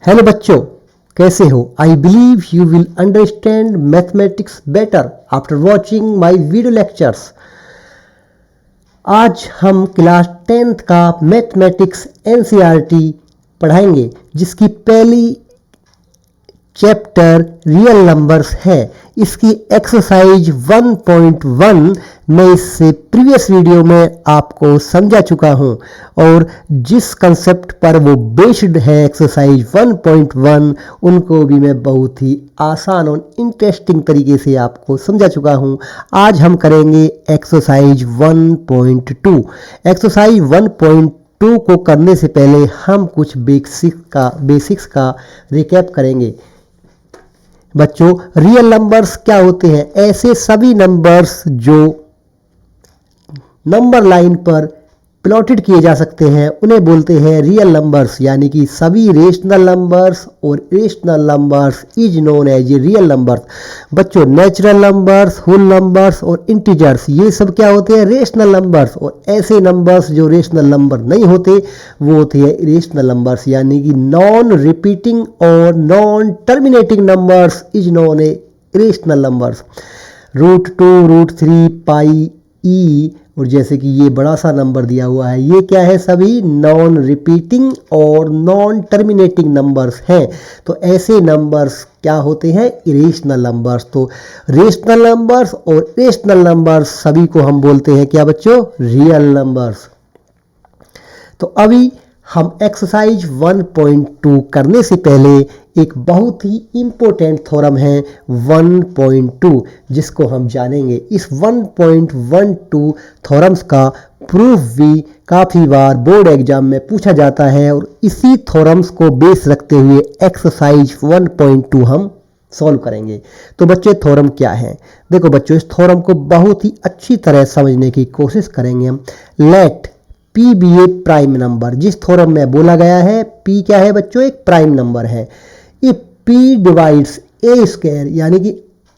Hello बच्चों, कैसे हो? I believe you will understand mathematics better after watching my video lectures. आज हम क्लास 10th का मैथमेटिक्स एनसीईआरटी पढ़ाएंगे, जिसकी पहली चैप्टर रियल नंबर्स है। इसकी एक्सरसाइज 1.1 मैं इससे प्रीवियस वीडियो में आपको समझा चुका हूं, और जिस कंसेप्ट पर वो बेस्ड है एक्सरसाइज 1.1 उनको भी मैं बहुत ही आसान और इंटरेस्टिंग तरीके से आपको समझा चुका हूं। आज हम करेंगे एक्सरसाइज 1.2। एक्सरसाइज 1.2 को करने से पहले हम कुछ बेसिक्स का रिकैप करेंगे। बच्चों, रियल नंबर्स क्या होते हैं? ऐसे सभी नंबर्स जो नंबर लाइन पर प्लॉटेड किए जा सकते हैं उन्हें बोलते हैं रियल नंबर्स, यानी कि सभी रेशनल नंबर्स और irrational numbers is known as a real numbers. बच्चों, नेचुरल नंबर्स, होल नंबर्स और इंटीजर्स ये सब क्या होते हैं? Rational numbers. और ऐसे नंबर्स जो रेशनल नंबर नहीं होते वो होते हैं इरेशनल नंबर्स, यानी कि नॉन रिपीटिंग और non terminating numbers is known A irrational numbers. √2, √3, पाई, ई, और जैसे कि ये बड़ा सा नंबर दिया हुआ है, ये क्या है? सभी नॉन रिपीटिंग और नॉन टर्मिनेटिंग नंबर्स हैं। तो ऐसे नंबर्स क्या होते हैं? Irrational numbers. तो रेशनल नंबर्स और इरेशनल नंबर्स सभी को हम बोलते हैं क्या बच्चों? Real numbers. तो अभी हम एक्सरसाइज 1.2 करने से पहले एक बहुत ही इंपॉर्टेंट थ्योरम है 1.2, जिसको हम जानेंगे। इस 1.12 थ्योरम्स का प्रूफ भी काफ़ी बार बोर्ड एग्जाम में पूछा जाता है, और इसी थ्योरम्स को बेस रखते हुए एक्सरसाइज 1.2 हम सॉल्व करेंगे। तो बच्चे, थ्योरम क्या है? देखो बच्चों, इस थ्योरम को बहुत ही अच्छी तरह समझने की कोशिश करेंगे हम। Let P be a prime number. जिस थ्योरम में बोला गया है P क्या है बच्चों? एक प्राइम नंबर है। If P divides A square, यानी कि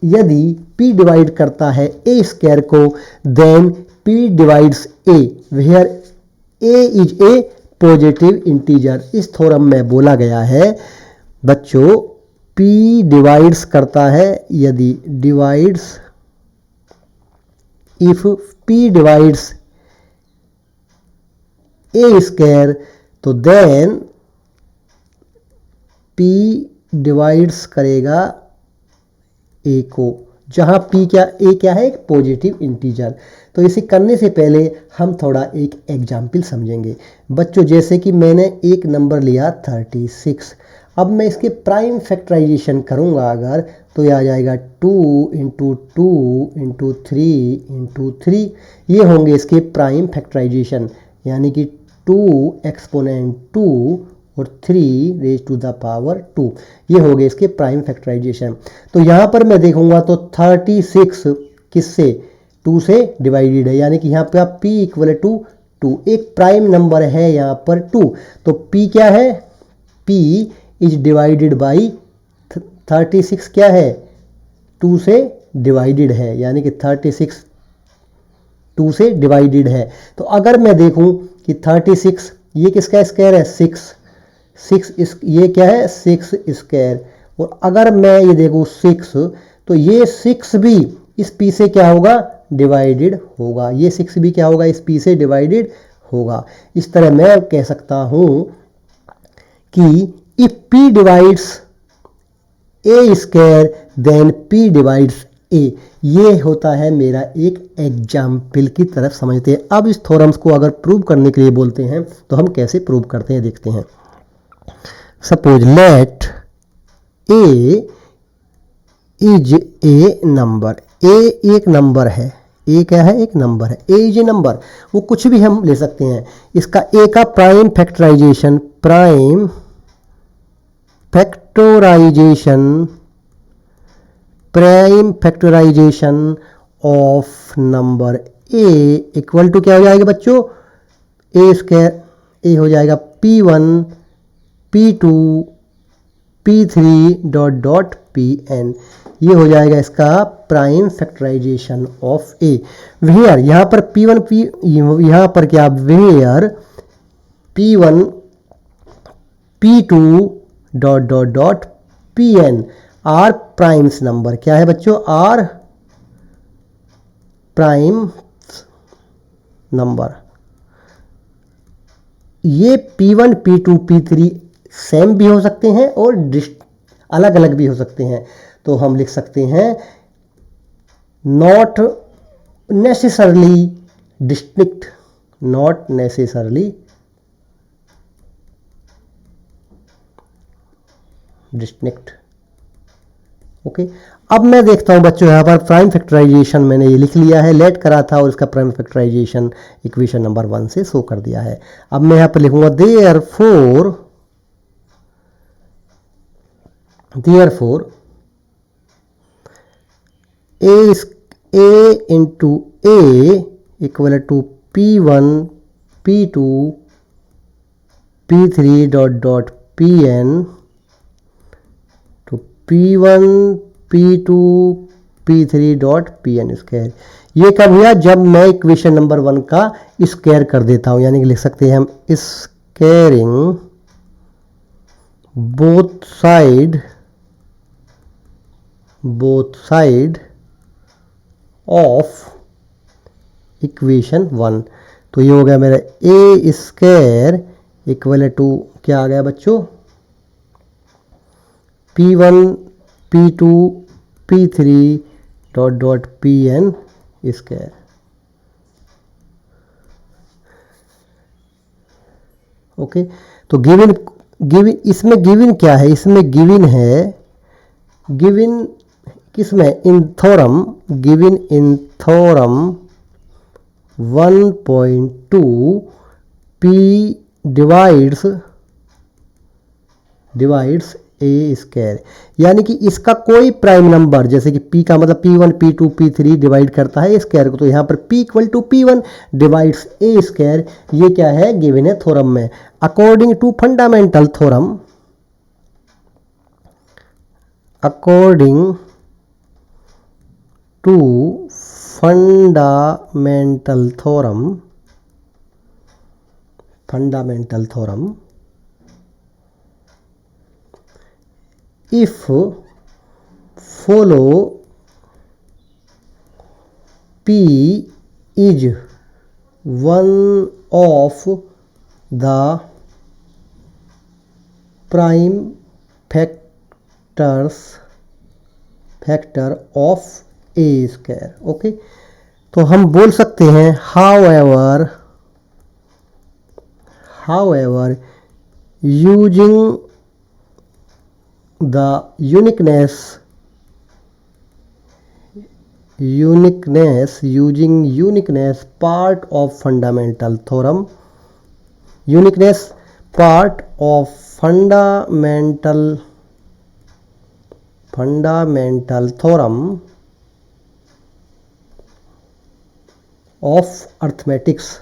यदि P डिवाइड करता है ए स्क्वायर को, then P divides a where a is a positive integer. इस थ्योरम में बोला गया है बच्चों, P डिवाइड्स करता है, यदि divides, if P divides A square, तो देन P डिवाइड्स करेगा ए को, जहां P क्या है? एक पॉजिटिव इंटीजर। तो इसे करने से पहले हम थोड़ा एक एग्जाम्पल समझेंगे। बच्चों, जैसे कि मैंने एक नंबर लिया 36। अब मैं इसके प्राइम फैक्टराइजेशन करूंगा अगर, तो ये आ जाएगा 2 × 2 × 3 × 3। ये होंगे इसके प्राइम फैक्टराइजेशन, यानी कि 2 एक्सपोनेंट 2 और 3 रेज टू द पावर 2। ये हो गए इसके प्राइम फैक्टराइजेशन। तो यहाँ पर मैं देखूंगा तो 36 किससे? 2 से डिवाइडेड है, यानी कि यहाँ पे आप P = 2। एक प्राइम नंबर है यहाँ पर 2, तो P क्या है? P इज डिवाइडेड बाई 36 क्या है? 2 से डिवाइडेड है, यानी कि 36 2 से डिवाइडेड है। तो अगर मैं देखूं कि 36 ये किसका स्क्वायर है? 6 ये क्या है? 6 स्क्वायर। और अगर मैं ये देखूं 6, तो ये 6 भी इस P से क्या होगा? डिवाइडेड होगा। ये 6 भी क्या होगा? इस P से डिवाइडेड होगा। इस तरह मैं कह सकता हूं कि if P divides A square then P divides A. ये होता है मेरा एक एग्जाम्पल की तरफ समझते हैं। अब इस थ्योरम्स को अगर प्रूव करने के लिए बोलते हैं तो हम कैसे प्रूव करते हैं देखते हैं। Suppose let A is a number. A एक नंबर है। ए क्या है? एक नंबर है। ए इज ए नंबर, वो कुछ भी हम ले सकते हैं। इसका ए का prime factorization of number a equal to क्या हो जाएगा बच्चों? ए स्क्वायर। ए हो जाएगा P1 P2 P3 ... Pn। ये हो जाएगा इसका prime factorization of a. Where यहाँ पर P1 यहाँ पर क्या? Where P1 P2 dot dot dot p n are primes number. क्या है बच्चों? Are prime number. ये P1 P2 P3 सेम भी हो सकते हैं और अलग अलग भी हो सकते हैं। तो हम लिख सकते हैं not necessarily distinct, not necessarily distinct. Okay, अब मैं देखता हूं बच्चों यहां पर प्राइम फैक्टराइजेशन मैंने ये लिख लिया है, लेट करा था और इसका प्राइम फैक्टराइजेशन इक्वेशन नंबर 1 से शो कर दिया है। अब मैं यहां पर लिखूंगा therefore a into a equal to p1 p2 p3 dot dot pn to p1 p2 p3 dot pn square. ये कब हुआ? जब मैं इक्वेशन नंबर 1 का स्क्वायर कर देता हूं, यानी कि लिख सकते हैं हम squaring both side of equation 1। तो ये हो गया मेरा ए स्क्वायर इक्वल टू क्या आ गया बच्चों? P1 P2 P3 dot dot Pn square. Okay, तो गिवन इसमें गिवन क्या है? इसमें गिवन है, गिवन किसमें? In theorem, given in theorem 1.2 P divides A square. यानी कि इसका कोई प्राइम नंबर, जैसे कि P का मतलब P1 P2 P3 डिवाइड करता है स्क्वायर को, तो यहाँ पर P equal to P1 divides A square. ये क्या है? गिवन है थ्योरम में। According to fundamental theorem, according to fundamental theorem, if follow P is one of the prime factor of a square। Okay, तो हम बोल सकते हैं however using the uniqueness part of fundamental theorem, fundamental theorem of arithmetics,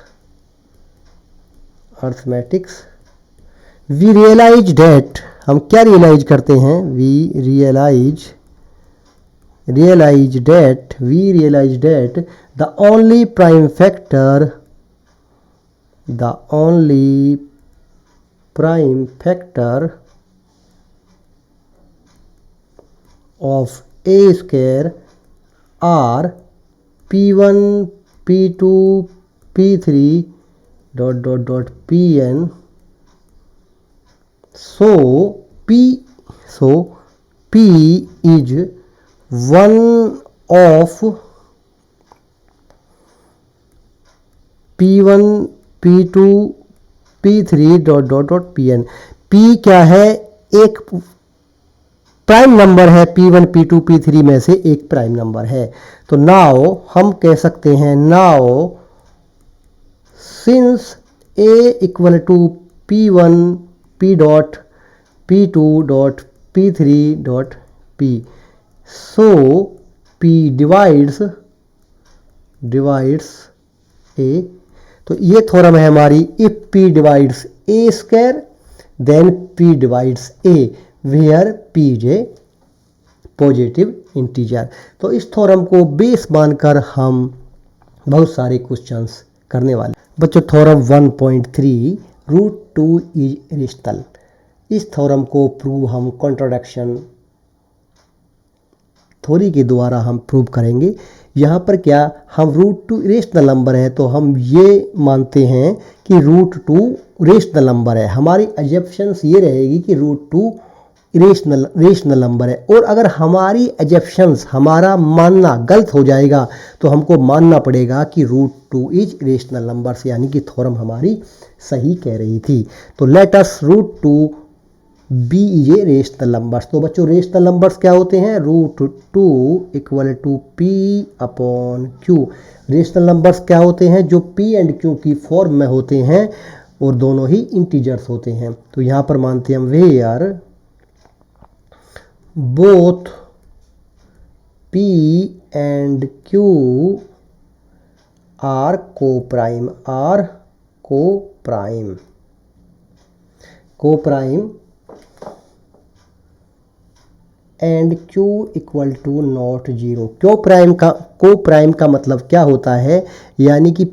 we realize that, हम क्या realise करते हैं? we realize that the only prime factor of a square are P1 P2 P3 dot dot dot Pn। So P is one of P1 P2 P3 dot dot dot Pn। P क्या है? एक prime number है, P1 P2 P3 में से एक prime number है। तो now हम कह सकते हैं, now since A equal to P1 P dot P2 dot P3 dot P, so P divides A। तो ये थ्योरम है हमारी, if P divides A square then P divides A where P is a positive integer. तो इस theorem को base मानकर हम बहुत सारे क्वेश्चंस करने वाले बच्चों। Theorem 1.3 root 2 is rational. इस थ्योरम को प्रूव हम कॉन्ट्राडिक्शन थ्योरी के द्वारा हम प्रूव करेंगे। यहाँ पर क्या हम √2 इरेशनल नंबर है तो हम ये मानते हैं कि √2 रेशनल नंबर है। हमारी अजप्शंस ये रहेगी कि √2 रेशनल नंबर है। और अगर हमारी अजप्शंस हमारा मानना गलत हो जाएगा तो हमको मानना पड़ेगा कि √2 इज रेशनल नंबर्स, यानी कि थ्योरम हमारी सही कह रही थी। तो let us √2 be is a rational numbers. तो बच्चों रेशनल नंबर्स क्या होते हैं? √2 equal to p upon q. Rational numbers क्या होते हैं? जो पी एंड क्यू की फॉर्म में होते हैं और दोनों ही इंटीजर्स होते हैं। तो यहाँ पर मानते हैं हम where both P and Q are coprime and Q equal to not zero. Coprime का मतलब क्या होता है? यानी कि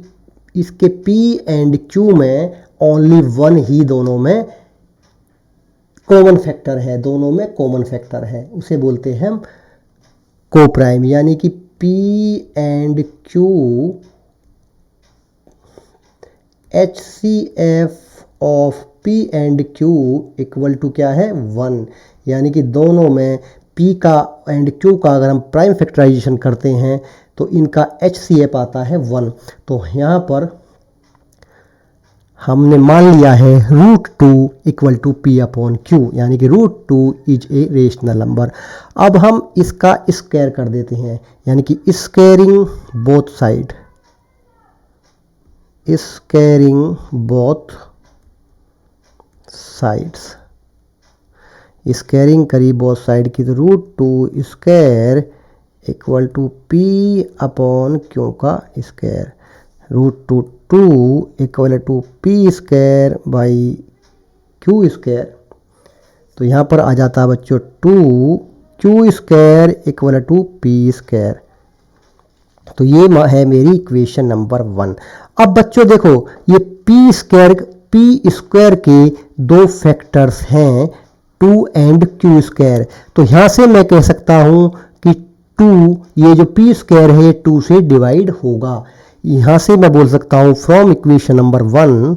इसके P एंड Q में ओनली वन ही दोनों में कॉमन फैक्टर है, उसे बोलते हैं हम को प्राइम। यानी कि P and Q HCF of P and Q equal to क्या है? 1। यानी कि दोनों में P का एंड Q का अगर हम प्राइम फैक्टराइजेशन करते हैं तो इनका HCF आता है 1। तो यहाँ पर हमने मान लिया है √2 equal to P upon Q, यानी कि √2 इज ए रेशनल नंबर। अब हम इसका स्क्वायर कर देते हैं, यानी कि स्क्वायरिंग बोथ साइड्स, स्क्वायरिंग करी बोथ साइड की, तो √2 square equal to P upon Q का square. √2 equal to P square by Q square. तो यहाँ पर आ जाता है बच्चों 2Q square equal to P square. तो ये है मेरी इक्वेशन नंबर 1। अब बच्चों देखो ये P स्क्वायर के दो फैक्टर्स हैं 2 एंड Q स्क्वायर। तो यहाँ से मैं कह सकता हूँ कि 2 ये जो P स्क्वायर है 2 से डिवाइड होगा। यहाँ से मैं बोल सकता हूँ from equation number 1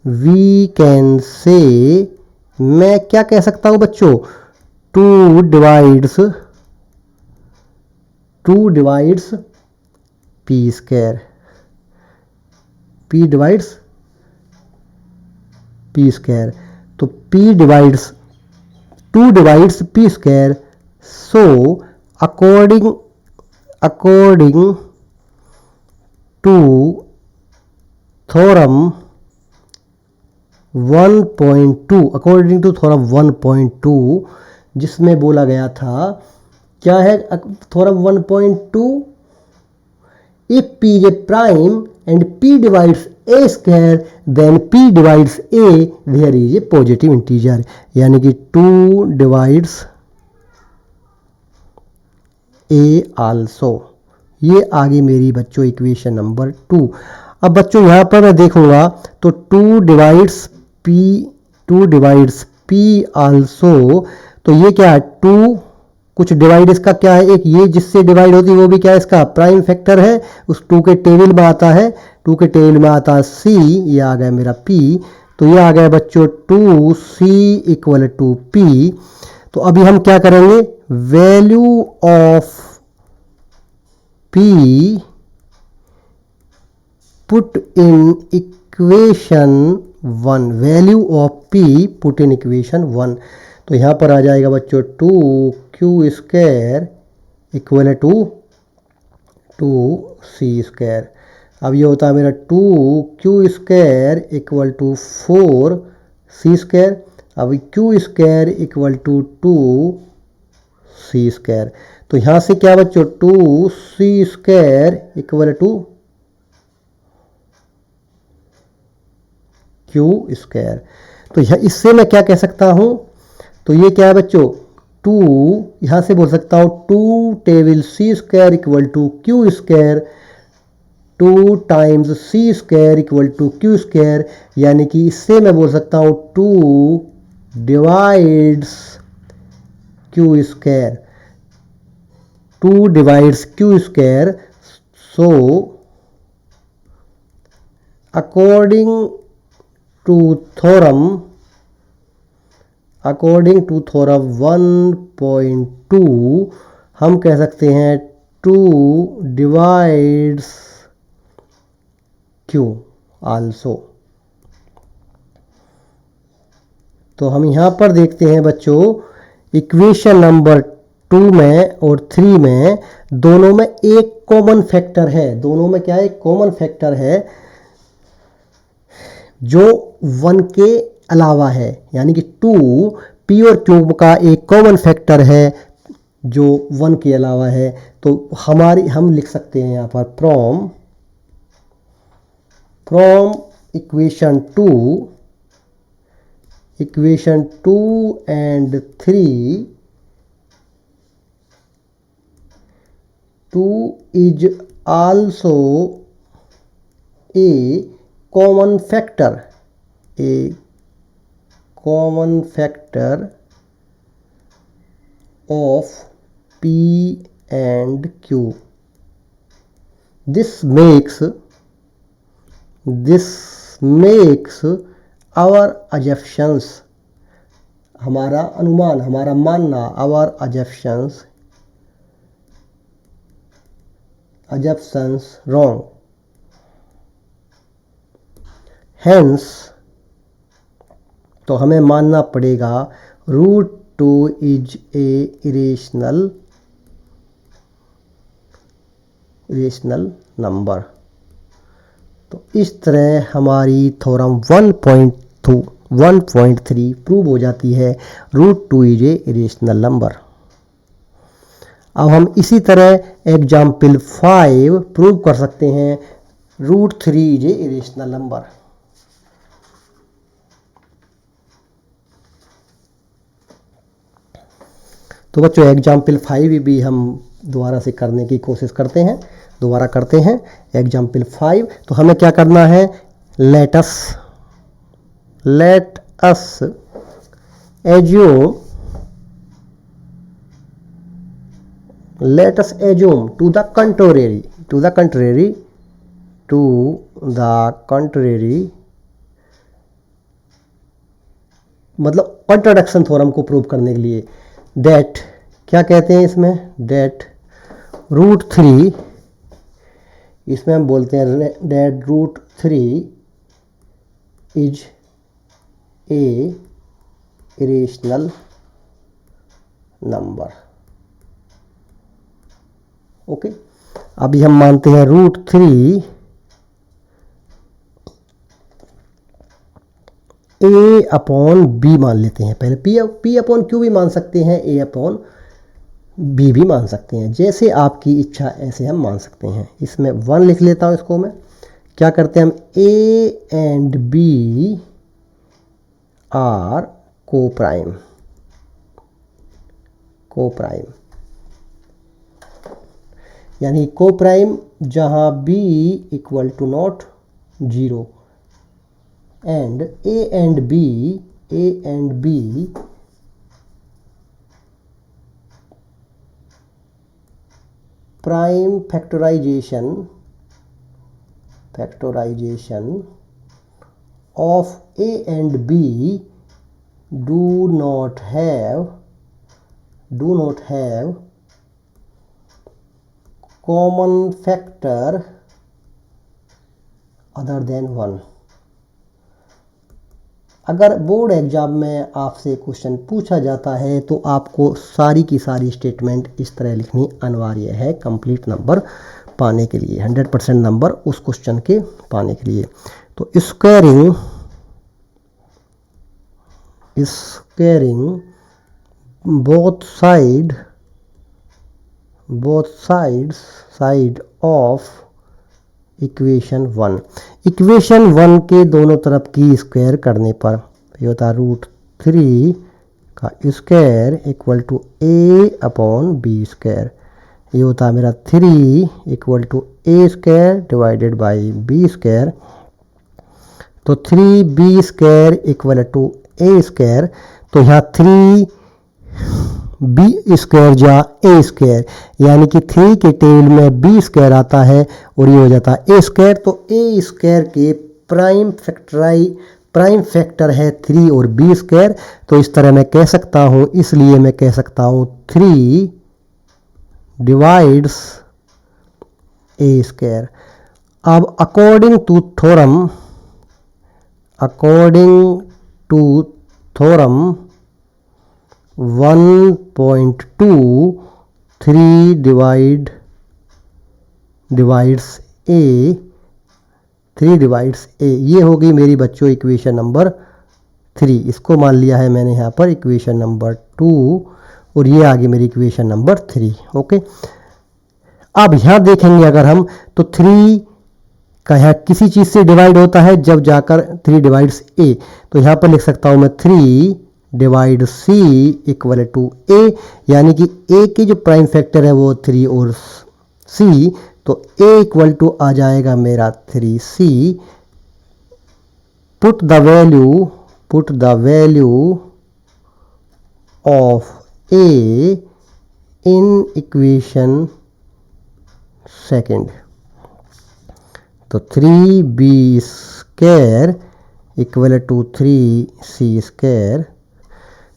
we can say, मैं क्या कह सकता हूँ बच्चों? 2 divides P square, P divides P square. तो P divides 2 divides P square. So according to theorem 1.2, जिसमें बोला गया था क्या है theorem 1.2? If P is a prime and P divides A square then P divides A where is a positive integer, यानी कि 2 divides A also। ये आगे मेरी बच्चों इक्वेशन नंबर 2। अब बच्चों यहाँ पर मैं देखूंगा तो 2 डिवाइड्स P also। तो ये क्या है? 2 कुछ डिवाइड इसका क्या है? एक ये जिससे डिवाइड होती है वो भी क्या है? इसका प्राइम फैक्टर है, उस 2 के टेबल में आता है। 2 के टेबल में आता है C, ये आ गया मेरा P। तो ये आ गया बच्चों 2C इक्वल टू P। तो अभी हम क्या करेंगे? Value of P put in equation 1। तो यहाँ पर आ जाएगा बच्चों 2Q square equal to 2C square. अब ये होता है मेरा 2Q square equal to 4C square. अब Q square equal to 2C square. तो यहाँ से क्या बच्चों? 2C square equal to Q square. तो इससे मैं क्या कह सकता हूँ? तो ये क्या है बच्चों? 2 यहाँ से बोल सकता हूँ 2 table C square equal to Q square. 2 times c square equal to q square, यानी कि इससे मैं बोल सकता हूँ 2 divides q square, 2 divides q square. So according to theorem 1.2 हम कह सकते हैं 2 डिवाइड्स क्यू आल्सो। तो हम यहाँ पर देखते हैं बच्चों, इक्वेशन नंबर 2 में और 3 में दोनों में एक कॉमन फैक्टर है। दोनों में क्या है? कॉमन फैक्टर है जो 1 के अलावा है, यानी कि 2 पी और क्यू का एक कॉमन फैक्टर है जो 1 के अलावा है। तो हम लिख सकते हैं यहाँ पर from equation 2 and 3 2 is also a common factor of P and Q. This makes our assumptions, हमारा अनुमान, हमारा मानना, our assumptions wrong. Hence तो हमें मानना पड़ेगा √2 is a irrational number। तो इस तरह हमारी थ्योरम 1.3 प्रूव हो जाती है, √2 is a irrational number। अब हम इसी तरह एग्जाम्पल 5 प्रूव कर सकते हैं, √3 is a irrational number। तो बच्चों एग्जाम्पल 5 भी हम दोबारा से करने की कोशिश करते हैं, दोबारा करते हैं एग्जाम्पल 5। तो हमें क्या करना है? Let us assume to the contrary मतलब कॉन्ट्राडिक्शन थ्योरम को प्रूव करने के लिए, दैट क्या कहते हैं इसमें? दैट √3, इसमें हम बोलते हैं that √3 is a irrational number. Okay, अभी हम मानते हैं √3 a अपॉन b मान लेते हैं। पहले p अपॉन q भी मान सकते हैं, a अपॉन b भी मान सकते हैं, जैसे आपकी इच्छा ऐसे हम मान सकते हैं। इसमें 1 लिख लेता हूँ इसको मैं। क्या करते हैं हम? a and b are coprime यानी को प्राइम जहाँ b equal to not 0 and a and b prime factorization of a and b do not have common factor other than 1। अगर बोर्ड एग्जाम में आपसे question पूछा जाता है तो आपको सारी की सारी स्टेटमेंट इस तरह लिखनी अनिवार्य है कंप्लीट नंबर पाने के लिए, 100% नंबर उस क्वेश्चन के पाने के लिए। तो squaring both side of equation 1 के दोनों तरफ की स्क्वायर करने पर ये होता है √3 का square equal to a upon b square. ये होता है मेरा 3 equal to a square divided by b square, तो 3b² equal to a square. तो यहाँ 3b² जा ए स्क्वायर, यानी कि 3 के टेबल में b² आता है और ये हो जाता है a²। तो a² के प्राइम फैक्टर है 3 और b²। तो इस तरह मैं कह सकता हूँ, इसलिए मैं कह सकता हूँ 3 डिवाइड्स a²। अब according to theorem 1.2 3 divides A, ये होगी मेरी बच्चों इक्वेशन नंबर 3। इसको मान लिया है मैंने यहाँ पर इक्वेशन नंबर 2 और ये आ गई मेरी इक्वेशन नंबर 3। ओके, अब यहाँ देखेंगे अगर हम, तो 3 का यहाँ किसी चीज़ से डिवाइड होता है जब जाकर 3 डिवाइड्स ए। तो यहाँ पर लिख सकता हूँ मैं 3 डिवाइड सी इक्वल टू ए, यानी कि ए की जो प्राइम फैक्टर है वो 3 और सी, तो a इक्वल टू आ जाएगा मेरा 3c। Put the value of a in equation second. तो 3b² इक्वल टू 3c²।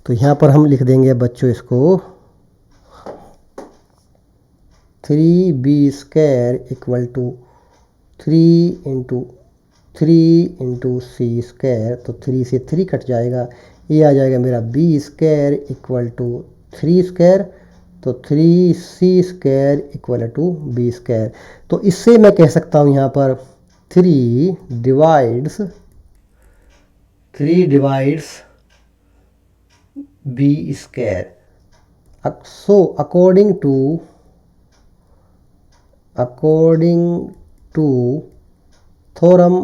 तो यहाँ पर हम लिख देंगे बच्चों इसको 3b² equal to 3 into c²। तो 3 से 3 कट जाएगा, ये आ जाएगा मेरा b² इक्वल टू 3²। तो 3c² इक्वल टू b²। तो इससे मैं कह सकता हूँ यहाँ पर 3 divides b²। So according to theorem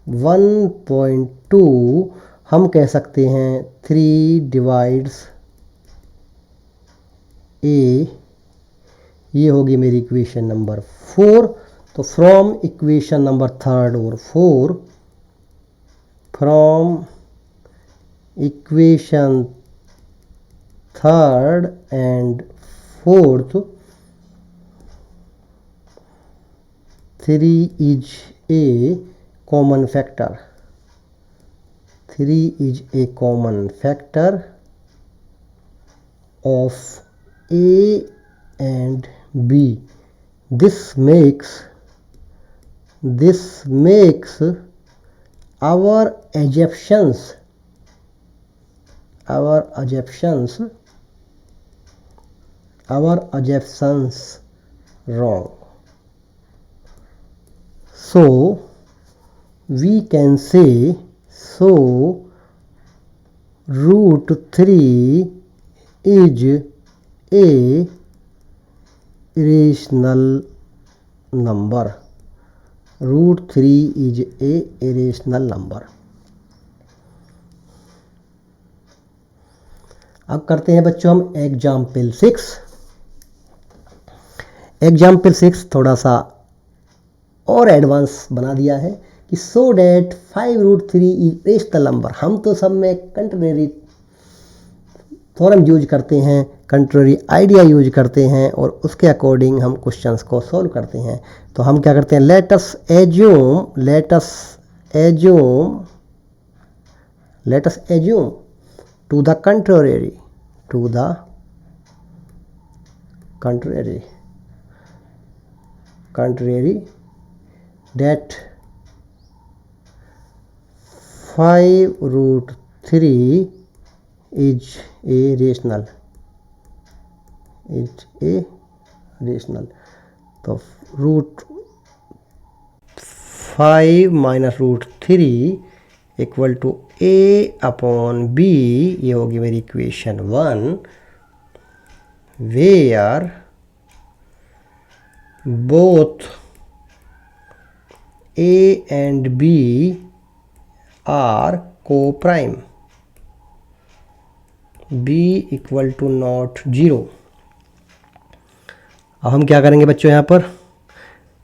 1.2 हम कह सकते हैं 3 डिवाइड्स ए, ये होगी मेरी इक्वेशन नंबर 4। तो फ्रॉम इक्वेशन नंबर 3 और 4, from equation 3 and 4, 3 is a common factor. 3 is a common factor of a and b. This makes our assumptions wrong. So we can say, root 3 is a irrational number. Root 3 is a irrational number. अब करते हैं बच्चों हम example 6। Example 6 थोड़ा सा और advance बना दिया है कि so that 5√3 is rational number. हम तो सब में कंट्रेरी थ्योरम यूज करते हैं, कंट्रेरी आइडिया यूज करते हैं और उसके अकॉर्डिंग हम क्वेश्चंस को सॉल्व करते हैं। तो हम क्या करते हैं, let us assume to the contrary that 5√3 is a rational. तो √5 minus √3 equal to a upon b, ये होगी मेरी equation 1, where both a and b are co-prime, b equal to not 0। अब हम क्या करेंगे बच्चों, यहाँ पर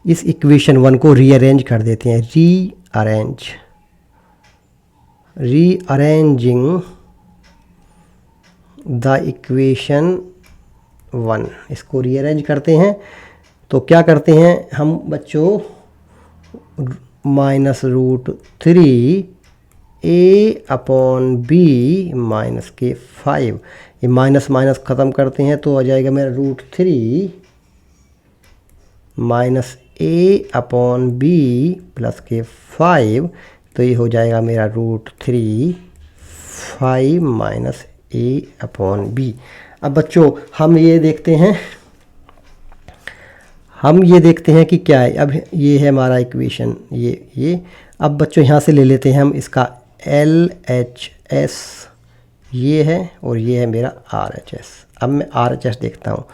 इस इक्वेशन 1 को रीअरेंज कर देते हैं। रीअरेंजिंग द इक्वेशन 1, इसको रीअरेंज करते हैं तो क्या करते हैं हम बच्चों, -√3 a/b -k5, ये माइनस माइनस ख़त्म करते हैं तो आ जाएगा मेरा √3 -a/b +k5, तो ये हो जाएगा मेरा √3 5 -a/b। अब बच्चों हम ये देखते हैं कि क्या है। अब ये है हमारा इक्वेशन, ये अब बच्चों यहाँ से ले लेते हैं हम इसका LHS, ये है और ये है मेरा RHS। अब मैं RHS देखता हूँ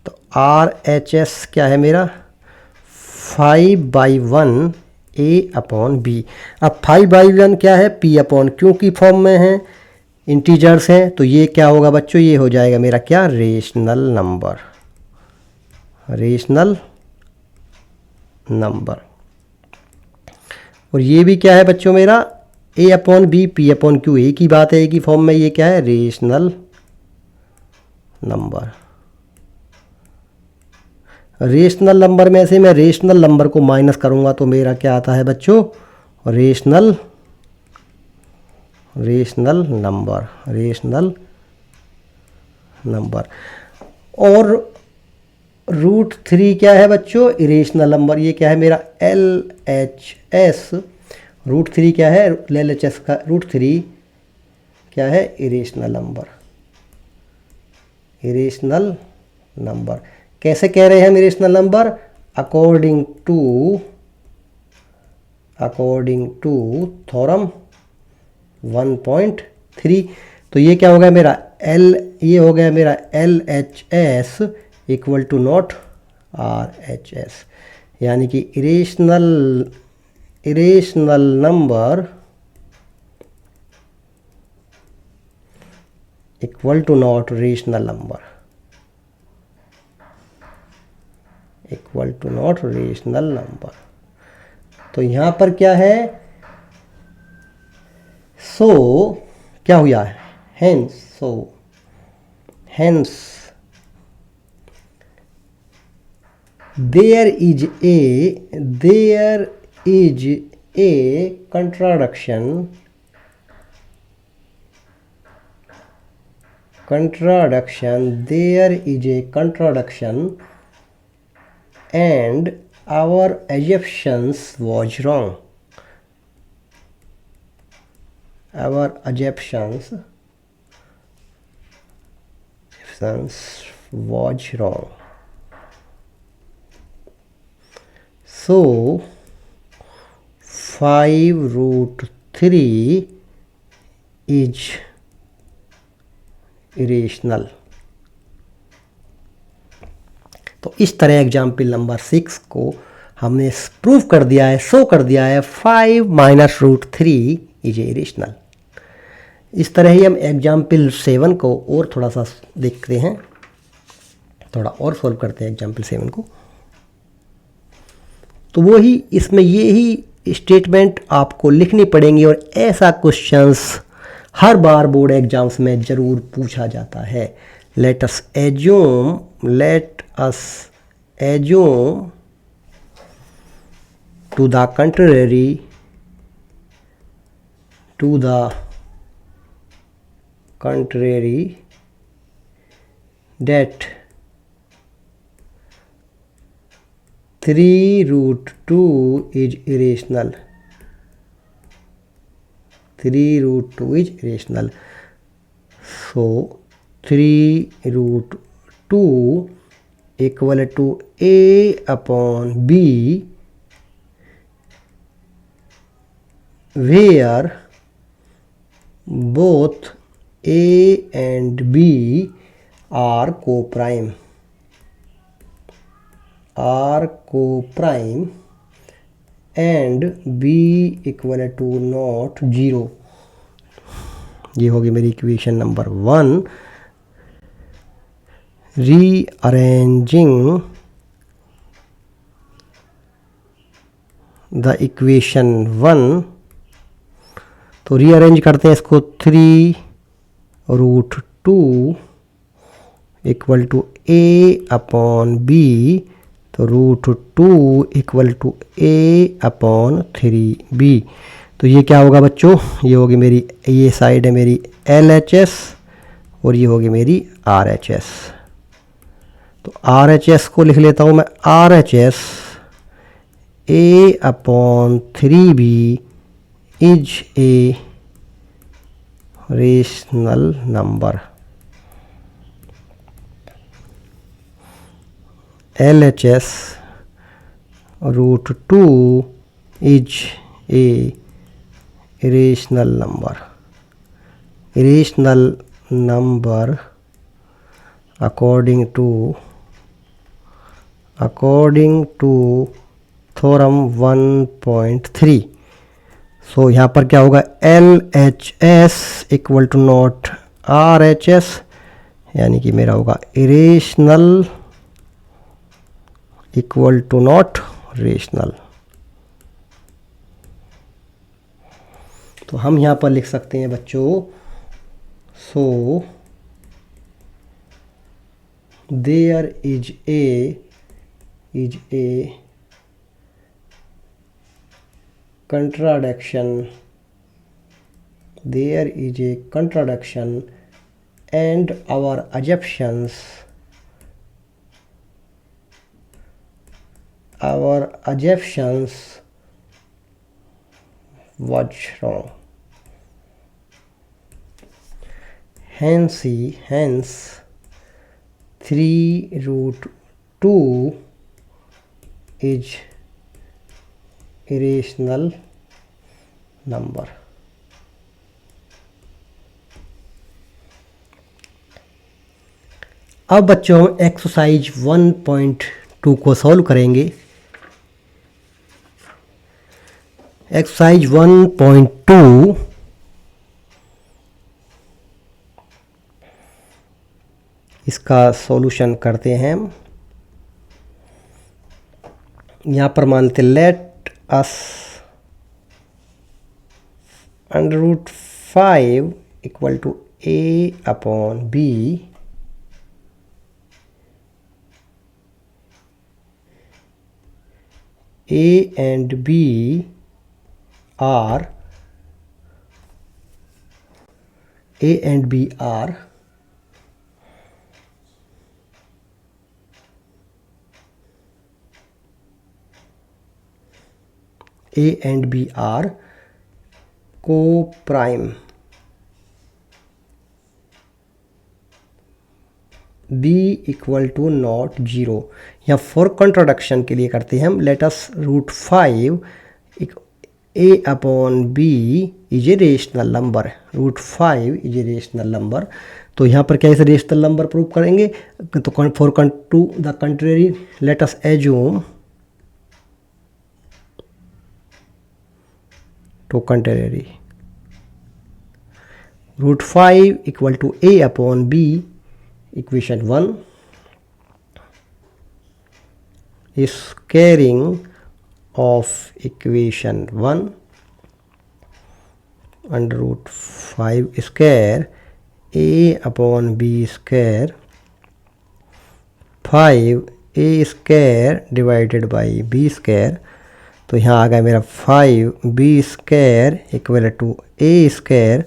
तो RHS क्या है मेरा 5/1 a/b। अब 5/1 क्या है, p/q की फॉर्म में है, इंटीजर्स हैं, तो ये क्या होगा बच्चों, ये हो जाएगा मेरा क्या, रेशनल नंबर। और ये भी क्या है बच्चों मेरा a/b p/q, एक ही बात है, एक ही फॉर्म में, ये क्या है, रेशनल नंबर। रेशनल नंबर में से मैं रेशनल नंबर को माइनस करूंगा तो मेरा क्या आता है बच्चों, रेशनल नंबर। और √3 क्या है बच्चों, इरेशनल नंबर, ये क्या है मेरा LHS। √3 क्या है, LHS का √3 क्या है, इरेशनल नंबर। कैसे कह रहे हैं हम irrational number, according to theorem 1.3। तो ये क्या हो गया मेरा ये हो गया मेरा LHS equal to not RHS, यानी कि irrational number equal to not rational number. तो यहाँ पर क्या है, क्या हुआ है, hence there is a contradiction and our assumptions was wrong. So 5√3 is irrational। तो इस तरह एग्जाम्पल नंबर 6 को हमने प्रूव कर दिया है, शो कर दिया है 5 -√3 इज इरेशनल। इस तरह ही हम एग्जाम्पल 7 को और थोड़ा सा देखते हैं, थोड़ा और सॉल्व करते हैं एग्जाम्पल 7 को। तो वो ही इसमें ये ही स्टेटमेंट आपको लिखनी पड़ेंगी और ऐसा क्वेश्चंस हर बार बोर्ड एग्जाम्स में ज़रूर पूछा जाता है। Let us assume to the contrary that 3√2 is irrational। 3√2 is irrational। So 3√2 equal to a/b, where both a and b are co-prime and b equal to not 0। ये होगी मेरी equation number 1। rearranging the equation 1, तो rearrange करते हैं इसको 3√2 equal to a upon b, तो √2 equal to a अपॉन 3b। तो ये क्या होगा बच्चों, ये होगी मेरी, ये साइड है मेरी LHS और ये होगी मेरी RHS। तो RHS को लिख लेता हूँ मैं, RHS a अपॉन 3b is a rational number. LHS √2 is a irrational number according to theorem 1.3। So यहाँ पर क्या होगा, LHS equal to not RHS, यानी कि मेरा होगा irrational equal to not rational. तो हम यहाँ पर लिख सकते हैं बच्चों, so there is a contradiction, there is a contradiction and our assumptions was wrong. Hence 3√2 is irrational number। अब बच्चों हम एक्सरसाइज 1.2 को सॉल्व करेंगे। एक्सरसाइज 1.2 इसका सॉल्यूशन करते हैं हम। यहाँ पर मानते let us √5 equal to a upon b a and b are co-prime। b equal to not 0। या फॉर कंट्रोडक्शन के लिए करते हैं हम, let us √5 a upon b is a rational number. √5 is a rational number. तो यहाँ पर क्या इसे रेशनल नंबर प्रूव करेंगे, तो for to the contrary let us assume to contrary √5 equal to a upon b, equation 1 squaring of equation 1 √5 square a upon b square 5a square divided by b square। तो यहाँ आ गया मेरा 5b square equal to a square।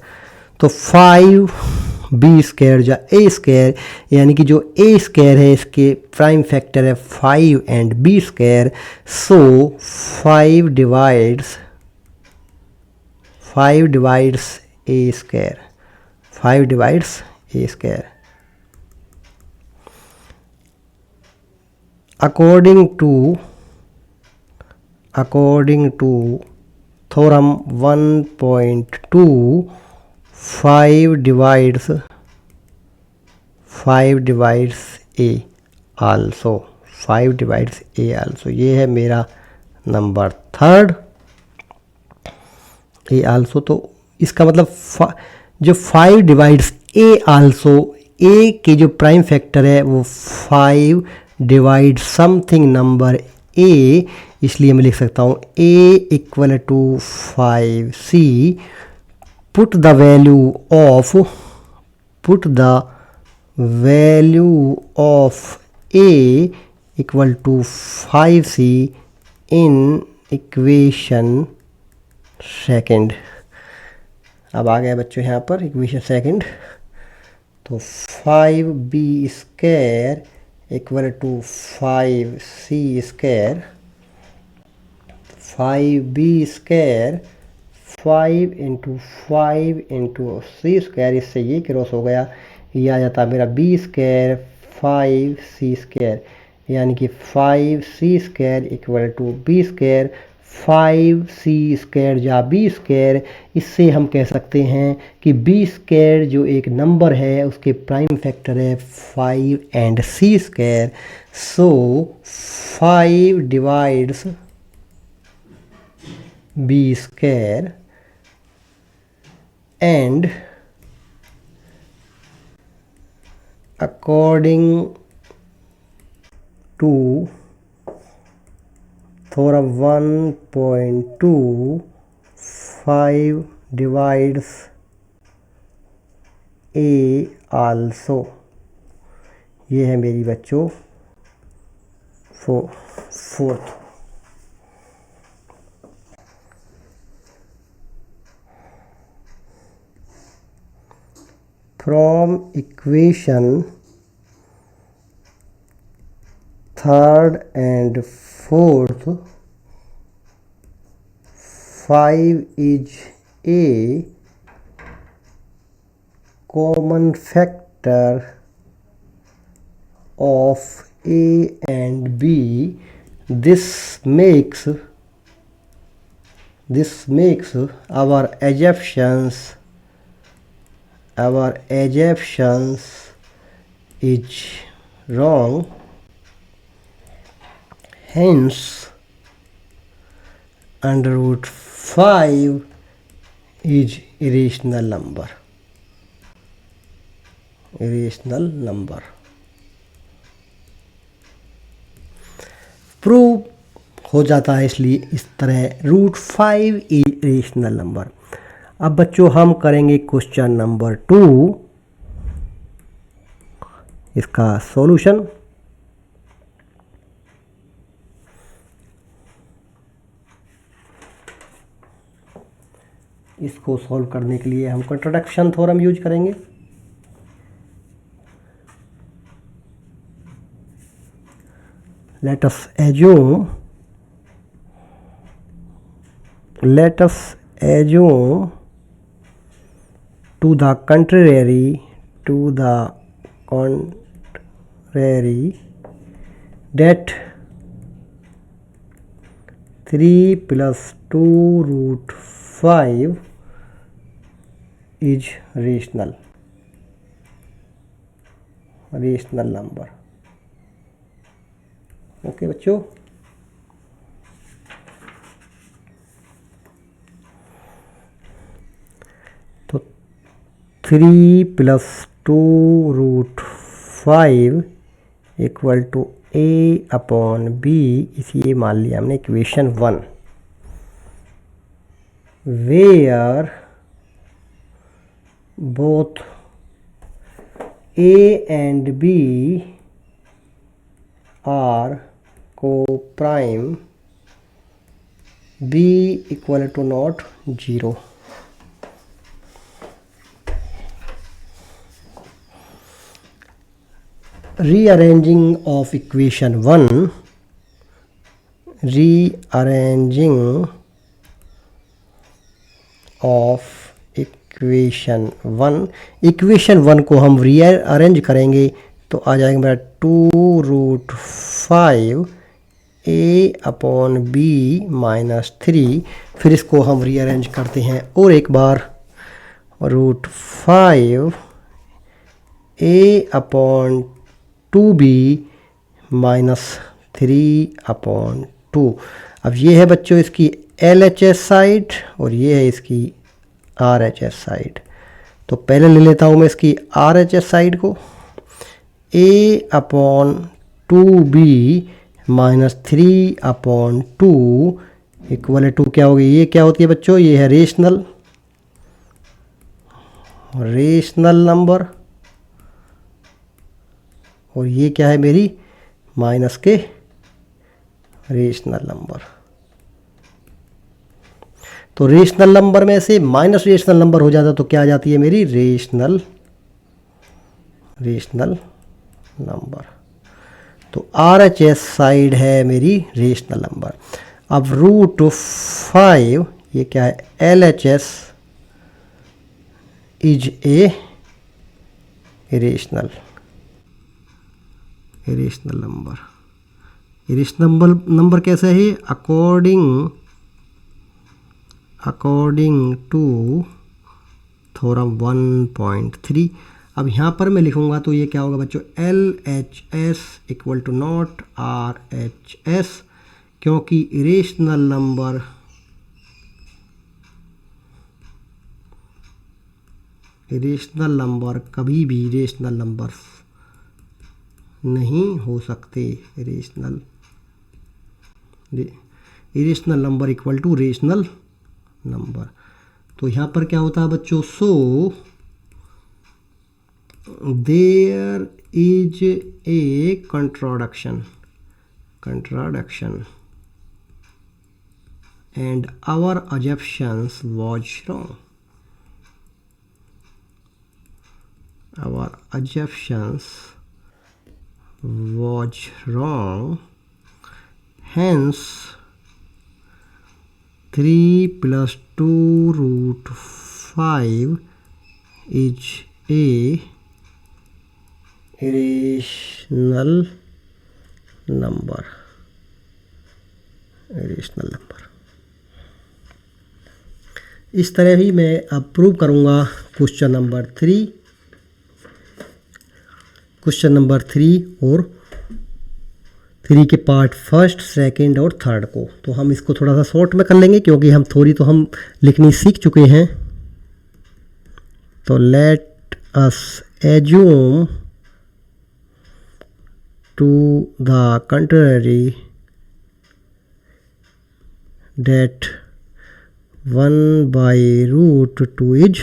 तो 5b square या a square, यानी कि जो a square है इसके प्राइम फैक्टर है 5 and b square. So 5 divides a square, 5 divides a square. According to theorem 1.2 5 divides a also, 5 divides a also। ये है मेरा नंबर थर्ड, a also। तो इसका मतलब जो 5 डिवाइड्स a also, a के जो प्राइम फैक्टर है वो 5 divide something number a A, इसलिए मैं लिख सकता हूँ A equal to 5c, put the value of A equal to 5c in equation second. अब आ गया बच्चों यहाँ पर इक्वेशन सेकंड, तो 5b² equal to 5c², 5b², 5 into 5 into c², इससे ये क्रॉस हो गया, ये आ जाता है मेरा b² 5c², यानी कि 5c² equal to b², 5c² या b²। इससे हम कह सकते हैं कि b² जो एक नंबर है उसके प्राइम फैक्टर है 5 and c², so 5 divides b² and according to theorem 1.2, 5 divides a also। ये है मेरी बच्चों fourth. From equation third and fourth, 5 is a common factor of a and b. This makes our assumptions is wrong, hence under root 5 is irrational number। Prove हो जाता है इसलिए इस तरह रूट 5 इरेशनल नंबर। अब बच्चों हम करेंगे क्वेश्चन नंबर 2, इसका सॉल्यूशन। इसको सॉल्व करने के लिए हम कंट्रोडक्शन थ्योरम यूज करेंगे। let us assume to the contrary that 3 plus 2 root 5 is rational number। Okay बच्चों, तो 3 plus 2 root 5 equal to a upon b, इसी मान लिया हमने equation 1, where both a and b are co-prime, b equal to not 0। rearranging of equation 1, equation 1 को हम rearrange करेंगे तो आ जाएगा मेरा 2 root 5 a upon b minus 3। फिर इसको हम रीअरेंज करते हैं और एक बार, root 5 a upon 2b minus 3 upon 2। अब ये है बच्चों इसकी LHS साइड और ये है इसकी RHS साइड। तो पहले ले लेता हूँ मैं इसकी RHS साइड को, a upon 2b -3/2 equal to क्या होगी, ये क्या होती है बच्चों, ये है रेशनल नंबर, और ये क्या है मेरी माइनस के रेशनल नंबर। तो रेशनल नंबर में से माइनस रेशनल नंबर हो जाता तो क्या आ जाती है मेरी रेशनल नंबर। तो RHS साइड है मेरी रेशनल नंबर। अब √5 ये क्या है, LHS is a irrational number. Irrational number कैसा है, अकॉर्डिंग टू थ्योरम 1.3। अब यहाँ पर मैं लिखूँगा तो ये क्या होगा बच्चों, LHS equal to not RHS, क्योंकि इरेशनल नंबर कभी भी रेशनल नंबर नहीं हो सकते। Irrational number equal to rational number. तो यहाँ पर क्या होता है बच्चों, so there is a contradiction and our assumptions was wrong. Hence 3 + 2√5 is a irrational number। इस तरह ही मैं अब प्रूव करूँगा क्वेश्चन नंबर 3 और 3 के पार्ट फर्स्ट, सेकंड और थर्ड को। तो हम इसको थोड़ा सा शॉर्ट में कर लेंगे क्योंकि हम थोड़ी तो हम लिखनी सीख चुके हैं। तो let us assume to the contrary that 1/√2 is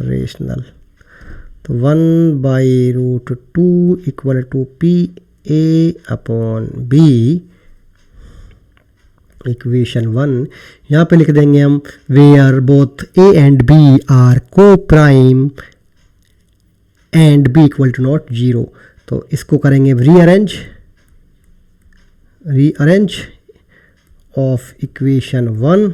rational। तो 1/√2 इक्वल टू PA/B इक्वेशन 1। यहाँ पे लिख देंगे हम where both A and B are coprime and B equal to not 0। तो इसको करेंगे रीअरेंज ऑफ इक्वेशन 1।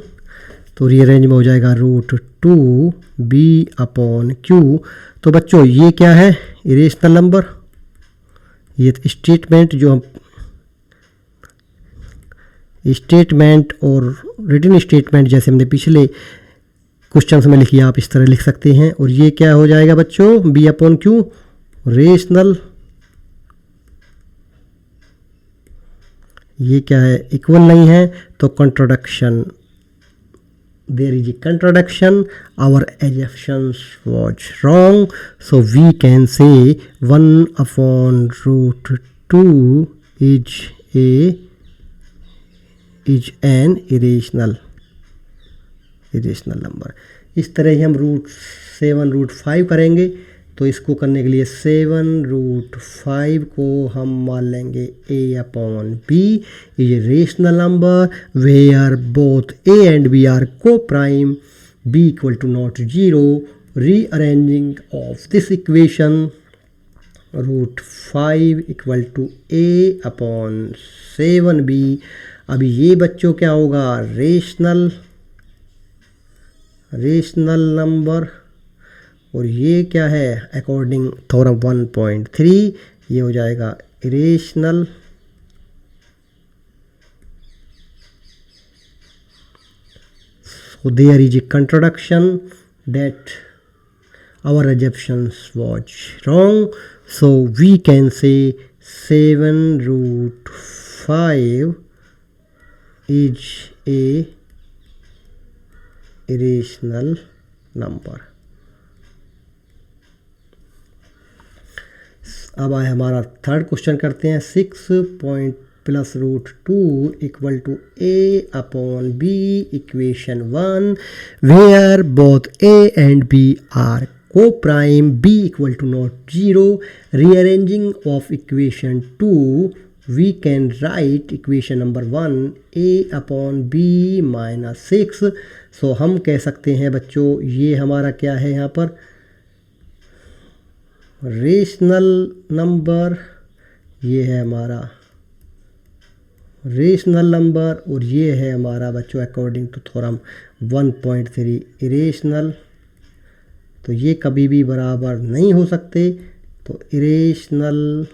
तो रीअरेंज में हो जाएगा √2 B/Q। तो बच्चों ये क्या है, इरेशनल नंबर। ये स्टेटमेंट जो हम स्टेटमेंट और रिटन स्टेटमेंट जैसे हमने पिछले क्वेश्चन में लिखी, आप इस तरह लिख सकते हैं। और ये क्या हो जाएगा बच्चों, B/Q रेशनल। ये क्या है, इक्वल नहीं है तो contradiction, there is a contradiction, our assumptions was wrong, so we can say 1/√2 is an irrational number. इस तरह ही हम √7 करेंगे। तो इसको करने के लिए 7√5 को हम मान लेंगे A/B is a rational number where both A and B are coprime, B equal to not 0। Rearranging of this equation √5 equal to A/7B। अभी ये बच्चों क्या होगा, रेशनल नंबर। और ये क्या है, अकॉर्डिंग थ्योरम 1.3 ये हो जाएगा irrational. So there is a contradiction that our assumptions was wrong, so we can say 7√5 is a irrational number। अब आए हमारा थर्ड क्वेश्चन करते हैं। 6 point plus root 2 equal to A upon B equation 1 where both A and B are coprime be equal to not 0 rearranging of equation 2 we can write equation number 1 A upon B minus 6। So हम कह सकते हैं बच्चों ये हमारा क्या है यहाँ पर रेशनल नंबर, ये है हमारा रेशनल नंबर और ये है हमारा बच्चों अकॉर्डिंग टू थ्योरम 1.3 इरेशनल। तो ये कभी भी बराबर नहीं हो सकते, तो irrational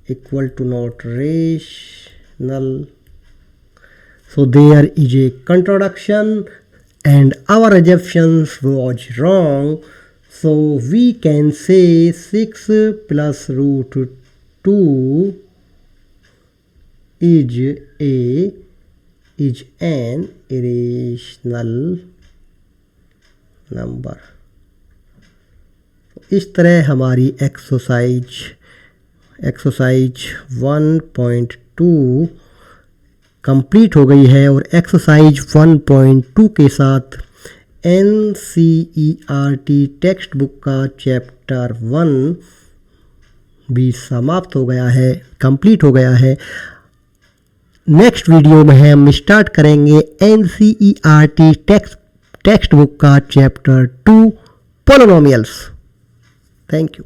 equal to not rational. So there is a contradiction and our assumptions was wrong. So we can say 6 plus root 2 is an irrational number. इस तरह हमारी एक्सरसाइज 1.2 कंप्लीट हो गई है और एक्सरसाइज 1.2 के साथ NCERT टेक्स्ट बुक का चैप्टर 1 भी समाप्त हो गया है, कंप्लीट हो गया है। नेक्स्ट वीडियो में हम स्टार्ट करेंगे NCERT टेक्स्ट बुक का चैप्टर 2 पॉलिनोमियल्स। Thank you.